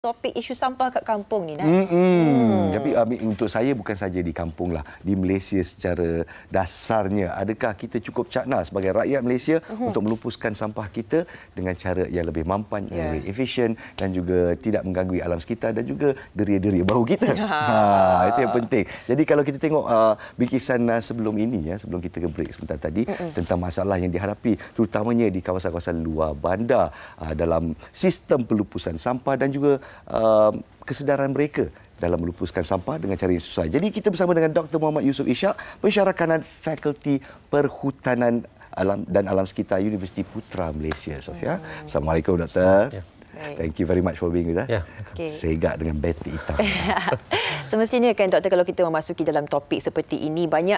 topik isu sampah kat kampung ni, Naz. Tapi untuk saya bukan saja di kampung lah, di Malaysia secara dasarnya. Adakah kita cukup cakna sebagai rakyat Malaysia untuk melupuskan sampah kita dengan cara yang lebih mampan, yang lebih efisien dan juga tidak mengganggu alam sekitar dan juga deria-deria bahu kita. Itu yang penting. Jadi kalau kita tengok bingkisan sebelum ini, sebelum kita ke break sebentar tadi, tentang masalah yang dihadapi terutamanya di kawasan-kawasan luar bandar dalam sistem pelupusan sampah dan juga kesedaran mereka dalam melupuskan sampah dengan cara yang sesuai. Jadi kita bersama dengan Dr. Muhammad Yusof Ishak, pensyarah kanan Fakulti Perhutanan Alam dan Alam Sekitar Universiti Putra Malaysia. Sofia. Assalamualaikum, Doktor. Thank you very much for being with us. Segak dengan batik hitam. Semestinya kan, Doktor, kalau kita memasuki dalam topik seperti ini, banyak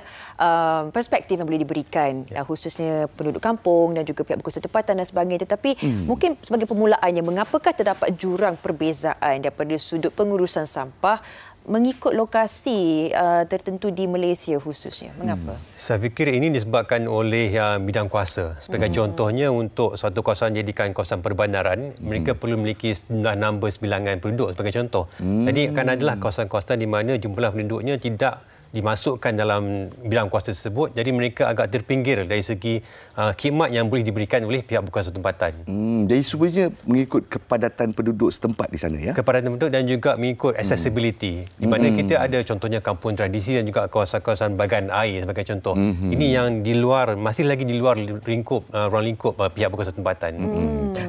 perspektif yang boleh diberikan, khususnya penduduk kampung dan juga pihak berkuasa tempatan dan sebagainya. Tetapi mungkin sebagai permulaannya, mengapakah terdapat jurang perbezaan daripada sudut pengurusan sampah mengikut lokasi tertentu di Malaysia khususnya? Mengapa? Saya fikir ini disebabkan oleh bidang kuasa. Sebagai contohnya, untuk suatu kawasan jadikan kawasan perbandaran, mereka perlu memiliki jumlah nombor bilangan penduduk sebagai contoh. Jadi akan adalah kawasan-kawasan di mana jumlah penduduknya tidak dimasukkan dalam bidang kuasa tersebut, jadi mereka agak terpinggir dari segi khidmat yang boleh diberikan oleh pihak berkuasa tempatan. Jadi sebenarnya mengikut kepadatan penduduk setempat di sana, ya? Kepadatan penduduk dan juga mengikut accessibility. Di mana kita ada contohnya kampung tradisi dan juga kawasan-kawasan bagan air sebagai contoh. Ini yang di luar, masih lagi di luar lingkup, ruang lingkup pihak berkuasa tempatan.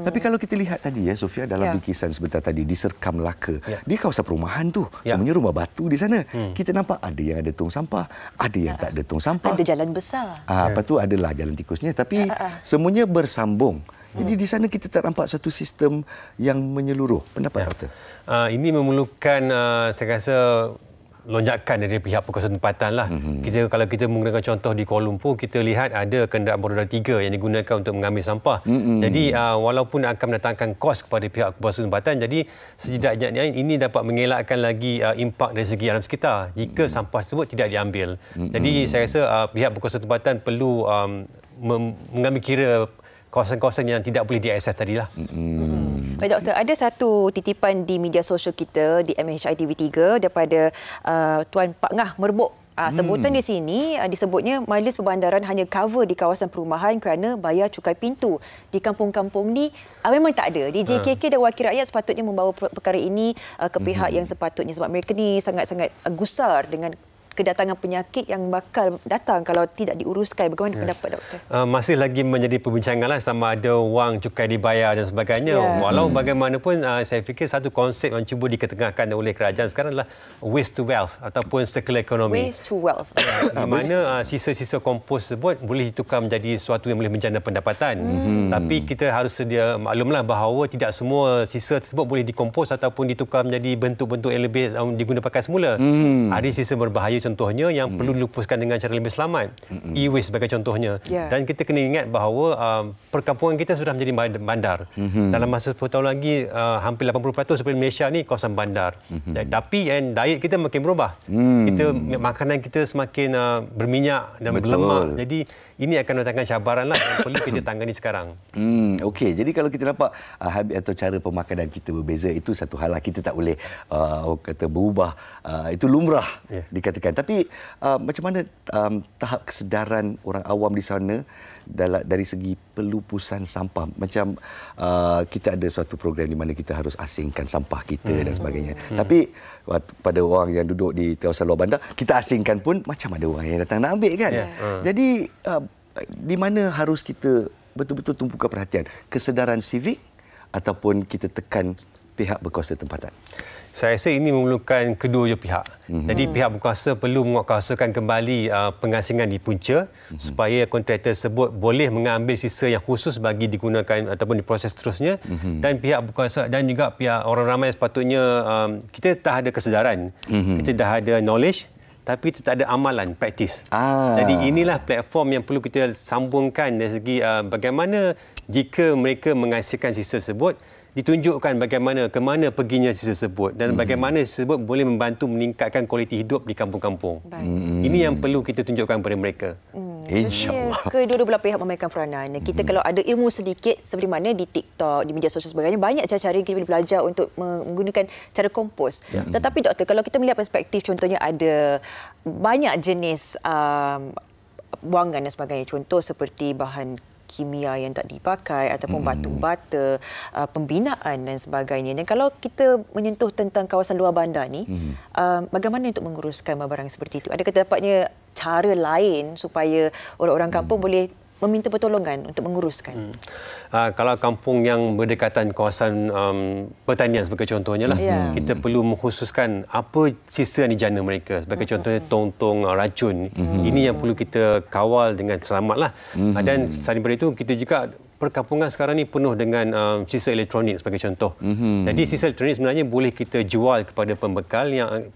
Tapi kalau kita lihat tadi, ya Sofia, dalam bingkisan sebentar tadi di Serkam Melaka, di kawasan perumahan tu, semuanya rumah batu di sana. Kita nampak ada yang ada tong sampah, ada yang tak ada tong sampah. Ada jalan besar. Lepas tu adalah jalan tikusnya, tapi semuanya bersambung. Jadi di sana kita tak nampak satu sistem yang menyeluruh. Pendapat Doktor? Ini memerlukan, saya rasa, lonjakan dari pihak berkuasa tempatan lah. Kalau kita menggunakan contoh di Kuala Lumpur, kita lihat ada kenderaan beroda 3 yang digunakan untuk mengambil sampah. Jadi walaupun akan mendatangkan kos kepada pihak berkuasa tempatan, jadi setidaknya ini dapat mengelakkan lagi impak dari segi alam sekitar jika sampah tersebut tidak diambil. Jadi saya rasa pihak berkuasa tempatan perlu mengambil kira kawasan-kawasan yang tidak boleh diakses tadilah. Baik, Doktor, ada satu titipan di media sosial kita di MHI TV3 daripada Tuan Pak Ngah Merbuk. Sebutan di sini disebutnya Majlis Perbandaran hanya cover di kawasan perumahan kerana bayar cukai pintu. Di kampung-kampung ni memang tak ada. Di JKK dan Wakil Rakyat sepatutnya membawa perkara ini ke pihak yang sepatutnya, sebab mereka ni sangat-sangat gusar dengan kedatangan penyakit yang bakal datang kalau tidak diuruskan. Bagaimana pendapat Doktor? Masih lagi menjadi perbincangan lah sama ada wang cukai dibayar dan sebagainya. Walau bagaimanapun, saya fikir satu konsep yang cuba diketengahkan oleh kerajaan sekarang adalah waste to wealth ataupun circular economy. Waste to wealth. Di mana sisa-sisa kompos tersebut boleh ditukar menjadi sesuatu yang boleh menjana pendapatan. Tapi kita harus sedia maklumlah bahawa tidak semua sisa tersebut boleh dikompos ataupun ditukar menjadi bentuk-bentuk yang lebih diguna pakai semula. Ada sisa berbahaya contohnya yang perlu dilupuskan dengan cara lebih selamat. E-waste sebagai contohnya. Dan kita kena ingat bahawa perkampungan kita sudah menjadi bandar. Dalam masa 10 tahun lagi, hampir 80% daripada Malaysia ni kawasan bandar. Tapi diet kita makin berubah. Makanan kita semakin berminyak dan berlemak. Jadi ini akan mendatangkan cabaran lah yang perlu kita tangani sekarang. Okey, jadi kalau kita nampak habit atau cara pemakanan kita berbeza, itu satu hal lah, kita tak boleh kata berubah. Itu lumrah dikatakan. Tapi macam mana tahap kesedaran orang awam di sana dari segi pelupusan sampah? Macam kita ada suatu program di mana kita harus asingkan sampah kita dan sebagainya. Tapi pada orang yang duduk di kawasan luar bandar, kita asingkan pun macam ada orang yang datang nak ambil kan. Jadi di mana harus kita betul-betul tumpukan perhatian? Kesedaran sivik ataupun kita tekan pihak berkuasa tempatan? Saya rasa ini memerlukan kedua pihak. Jadi pihak berkuasa perlu menguatkuasakan kembali pengasingan di punca supaya kontraktor tersebut boleh mengambil sisa yang khusus bagi digunakan ataupun diproses seterusnya. Dan pihak berkuasa dan juga pihak orang ramai sepatutnya, kita dah ada kesedaran, kita dah ada knowledge, tapi kita tak ada amalan, praktis. Jadi inilah platform yang perlu kita sambungkan dari segi bagaimana jika mereka menghasilkan sisa tersebut, ditunjukkan bagaimana ke mana perginya sisa tersebut dan bagaimana sisa tersebut boleh membantu meningkatkan kualiti hidup di kampung-kampung. Ini yang perlu kita tunjukkan kepada mereka. InsyaAllah. Kedua-dua belah pihak memainkan peranan. Kita kalau ada ilmu sedikit, seperti mana di TikTok, di media sosial sebagainya, banyak cara-cara yang kita boleh belajar untuk menggunakan cara kompos. Tetapi doktor, kalau kita melihat perspektif, contohnya ada banyak jenis buangan dan sebagainya. Contoh seperti bahan kimia yang tak dipakai ataupun batu bata, pembinaan dan sebagainya. Dan kalau kita menyentuh tentang kawasan luar bandar ni, bagaimana untuk menguruskan barang seperti itu? Adakah dapatnya cara lain supaya orang-orang kampung boleh meminta pertolongan untuk menguruskan? Kalau kampung yang berdekatan kawasan pertanian sebagai contohnya lah, kita perlu mengkhususkan apa sisa yang dijana mereka. Sebagai contohnya tong-tong racun. Ini yang perlu kita kawal dengan selamat lah. Dan selain daripada itu, kita juga perkampungan sekarang ni penuh dengan sisa elektronik sebagai contoh. Jadi sisa elektronik sebenarnya boleh kita jual kepada pembekal yang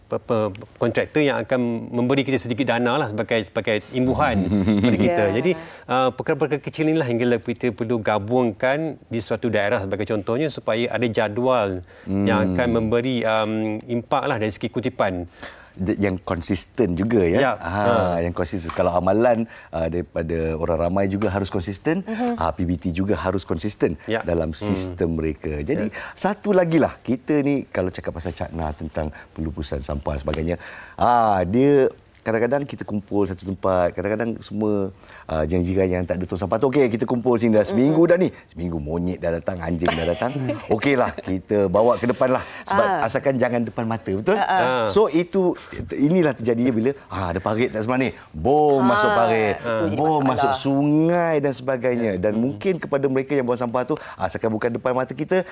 kontraktor yang akan memberi kita sedikit dana lah sebagai imbuhan kepada kita. Jadi perkara-perkara kecil inilah hingga kita perlu gabungkan di suatu daerah sebagai contohnya supaya ada jadual yang akan memberi impak lah dari segi kutipan. Yang konsisten juga ya. Yang konsisten. Kalau amalan daripada orang ramai juga harus konsisten, PBT juga harus konsisten dalam sistem mereka. Jadi satu lagi lah, kita ni kalau cakap pasal Cakna tentang pelupusan sampah dan sebagainya, dia kadang-kadang kita kumpul satu tempat, kadang-kadang semua jiran yang tak ada tong sampah tu, okey kita kumpul sini dah seminggu dah ni. Seminggu monyet dah datang, anjing dah datang. Okeylah, kita bawa ke depan lah. Sebab asalkan jangan depan mata, betul? So inilah terjadinya bila ada parit tak sebenarnya. Bom masuk parit, bom masuk sungai dan sebagainya. Dan mungkin kepada mereka yang buang sampah tu, asalkan bukan depan mata kita,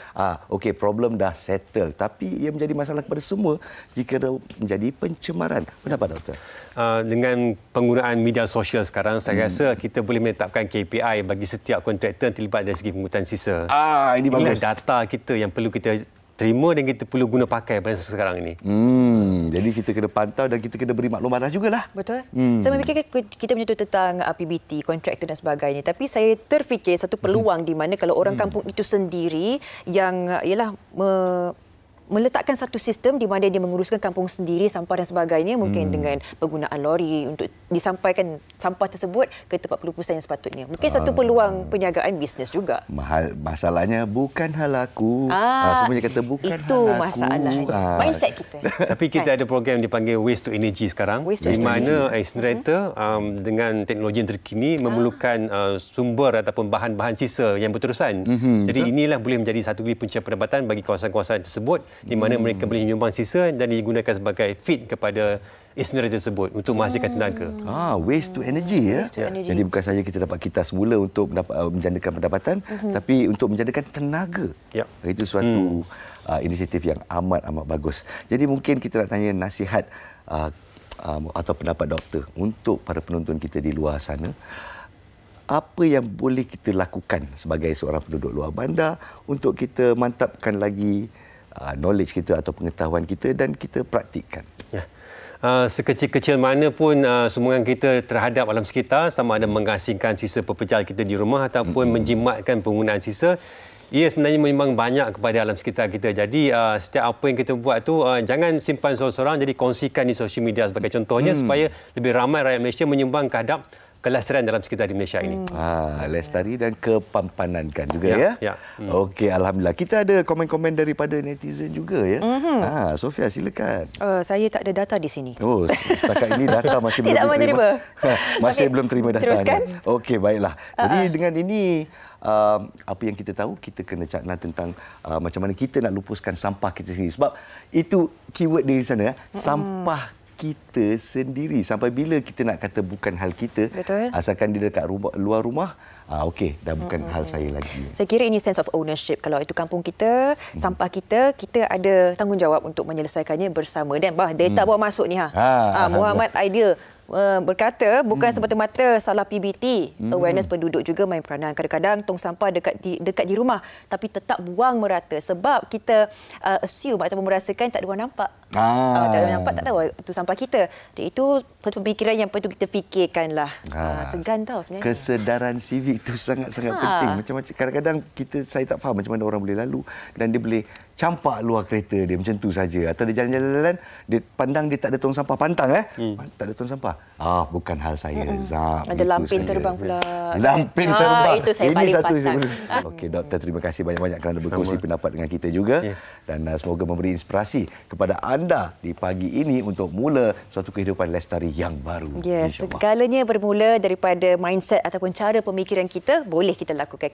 okey, problem dah settle. Tapi ia menjadi masalah kepada semua jika menjadi pencemaran. Pendapat doktor? Dengan penggunaan media sosial sekarang, saya rasa kita boleh menetapkan KPI bagi setiap kontraktor yang terlibat dari segi penghutan sisa. Inilah data kita yang perlu kita terima dan kita perlu guna pakai pada sekarang ini. Jadi kita kena pantau dan kita kena beri maklumat jugalah. Betul. Saya memikirkan kita menyentuh tentang PBT, kontraktor dan sebagainya. Tapi saya terfikir satu peluang di mana kalau orang kampung itu sendiri yang ialah meletakkan satu sistem di mana dia menguruskan kampung sendiri, sampah dan sebagainya, mungkin dengan penggunaan lori untuk disampaikan sampah tersebut ke tempat pelupusan yang sepatutnya. Mungkin satu peluang perniagaan bisnes juga. Masalahnya bukan hal aku. Semuanya kata bukan hal aku. Itu masalahnya. Mindset kita. Tapi kita ada program dipanggil Waste to Energy sekarang. Di mana incinerator dengan teknologi yang terkini memerlukan sumber ataupun bahan-bahan sisa yang berterusan. Jadi inilah boleh menjadi satu pencapaian pendapatan bagi kawasan-kawasan tersebut, di mana mereka boleh menyumbang sisa dan digunakan sebagai feed kepada incinerator tersebut untuk menghasilkan tenaga. Waste to energy ya. Jadi bukan saja kita dapat kitas semula untuk menjandakan pendapatan, tapi untuk menjadikan tenaga. Itu suatu inisiatif yang amat bagus. Jadi mungkin kita nak tanya nasihat atau pendapat doktor untuk para penonton kita di luar sana. Apa yang boleh kita lakukan sebagai seorang penduduk luar bandar untuk kita mantapkan lagi knowledge kita atau pengetahuan kita dan kita praktikkan? Sekecil-kecil mana pun sumbangan kita terhadap alam sekitar, sama ada mengasingkan sisa pepejal kita di rumah ataupun menjimatkan penggunaan sisa, ia sebenarnya menyumbang banyak kepada alam sekitar kita. Jadi setiap apa yang kita buat tu jangan simpan seorang-seorang, jadi kongsikan di social media sebagai contohnya supaya lebih ramai rakyat Malaysia menyumbang kehadap kelestarian dalam sekitar di Malaysia ini. Lestari dan kepampanankan juga ya. Okey, alhamdulillah. Kita ada komen-komen daripada netizen juga ya. Sofia, silakan. Saya tak ada data di sini. Setakat ini data masih belum menerima. Masih belum terima datanya. Teruskan. Okey, baiklah. Jadi dengan ini apa yang kita tahu, kita kena cakna tentang macam mana kita nak lupuskan sampah kita sendiri. Sebab itu keyword di sana, sampah kita sendiri. Sampai bila kita nak kata bukan hal kita, asalkan dia dekat luar rumah, okey, dah bukan hal saya lagi. Saya kira ini sense of ownership. Kalau itu kampung kita, sampah kita, kita ada tanggungjawab untuk menyelesaikannya bersama. Dan data bawa masuk ni. Muhammad Aidil berkata bukan semata-mata salah PBT, awareness penduduk juga main peranan. Kadang-kadang tong sampah dekat di rumah tapi tetap buang merata sebab kita assume ataupun merasakan tak ada orang nampak. Tak ada orang nampak, tak tahu itu sampah kita. Dan itu satu pemikiran yang perlu kita fikirkanlah. Segan tau sebenarnya. Kesedaran civik itu sangat-sangat penting. Macam-macam kadang-kadang saya tak faham macam mana orang boleh lalu dan dia boleh campak luar kereta dia macam tu saja. Atau dia jalan-jalan, dia pandang dia tak ada tong sampah pantang tak ada tong sampah. Bukan hal saya. Zap, ada lampin terbang pula. Lampin terbang. Itu saya Ini paling satu pantang. Okey, doktor, terima kasih banyak-banyak kerana berkongsi pendapat dengan kita juga. Dan semoga memberi inspirasi kepada anda di pagi ini untuk mula suatu kehidupan lestari yang baru. Segalanya bermula daripada mindset ataupun cara pemikiran kita, boleh kita lakukan.